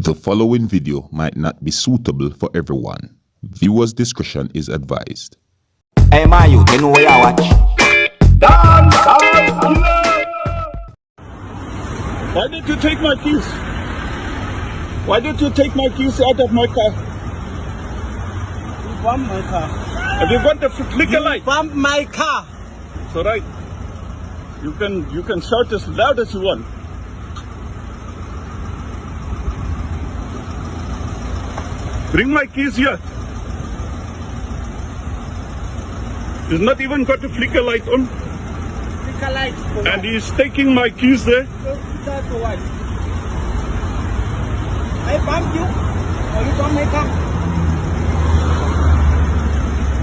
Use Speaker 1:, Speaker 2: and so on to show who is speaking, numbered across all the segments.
Speaker 1: The following video might not be suitable for everyone. Viewers' discretion is advised.
Speaker 2: Hey man, you know where I watch?
Speaker 3: Dancehall. Why did you take my keys? Why did you take my keys out of my car?
Speaker 4: You bump my car.
Speaker 3: Have you got the flicker light?
Speaker 4: Bump my car.
Speaker 3: It's alright. You can shout as loud as you want. Bring my keys here. He's not even got the flicker light on.
Speaker 4: Flicker light.
Speaker 3: And he's taking my keys there.
Speaker 4: That's for what? I bump you. Or you bump my car.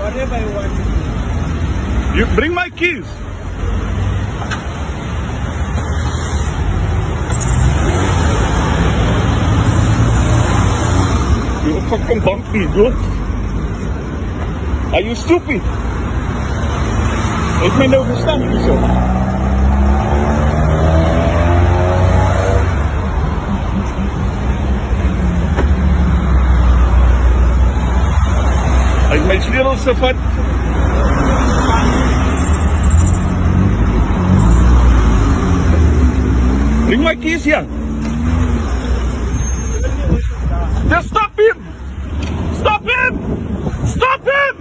Speaker 4: Whatever you want.
Speaker 3: You bring my keys. You fucking bump me, bro. Are you stupid? Ik ben overstaan niet zo. Ik mijn sleutels gevat. Bring my keys here. Just stop him! Stop him! Stop him!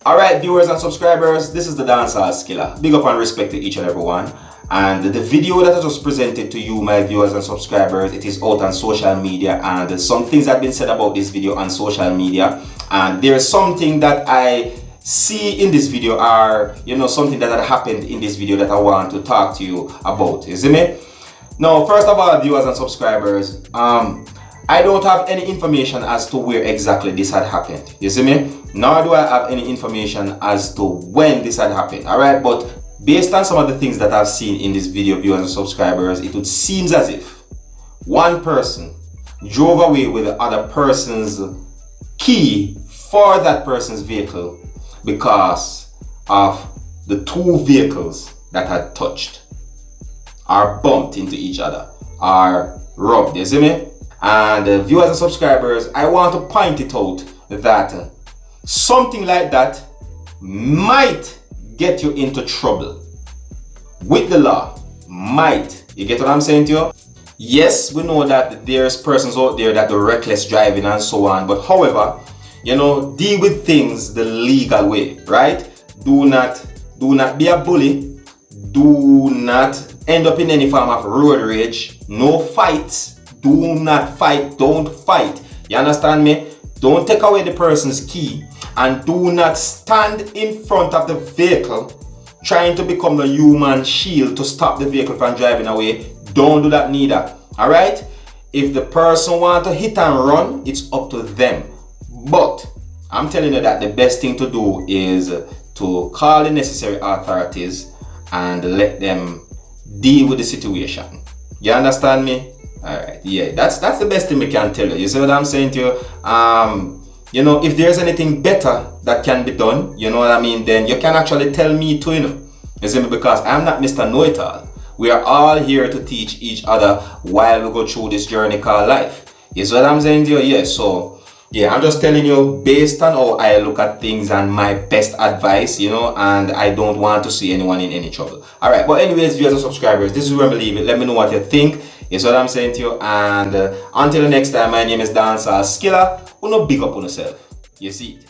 Speaker 2: Alright viewers and subscribers, this is the Dancehall Skilla. Big up and respect to each and every one. And the video that I just presented to you, my viewers and subscribers, it is out on social media, and some things have been said about this video on social media, and there is something that I see in this video, or something that had happened in this video that I want to talk to you about. You see me? Now, first of all, viewers and subscribers, I don't have any information as to where exactly this had happened. You see me? Nor do I have any information as to when this had happened. Alright, but based on some of the things that I've seen in this video, viewers and subscribers, it would seem as if one person drove away with the other person's key for that person's vehicle because of the two vehicles that had touched or bumped into each other or rubbed. You see me? And viewers and subscribers, I want to point it out that something like that might get you into trouble with the law. Might. You get what I'm saying to you? Yes, we know that there's persons out there that do reckless driving and so on, but however, deal with things the legal way, right? Do not be a bully. Do not end up in any form of road rage. No fights. Do not fight. Don't fight. You understand me? Don't take away the person's key, and do not stand in front of the vehicle trying to become the human shield to stop the vehicle from driving away. Don't do that neither. Alright? If the person wants to hit and run, it's up to them. But I'm telling you that the best thing to do is to call the necessary authorities and let them deal with the situation. You understand me? Alright, yeah, that's the best thing we can tell you. You see what I'm saying to you? If there's anything better that can be done, you know what I mean, then you can actually tell me too, You see me? Because I'm not Mr. Know-it-all. We are all here to teach each other while we go through this journey called life. You see what I'm saying to you? Yeah, so yeah, I'm just telling you based on how I look at things and my best advice, and I don't want to see anyone in any trouble. Alright, but anyways, viewers and subscribers, this is where I leave it. Let me know what you think. Is what I'm saying to you, and until the next time, my name is Dancehall Skilla. Uno big up on yourself. You see it.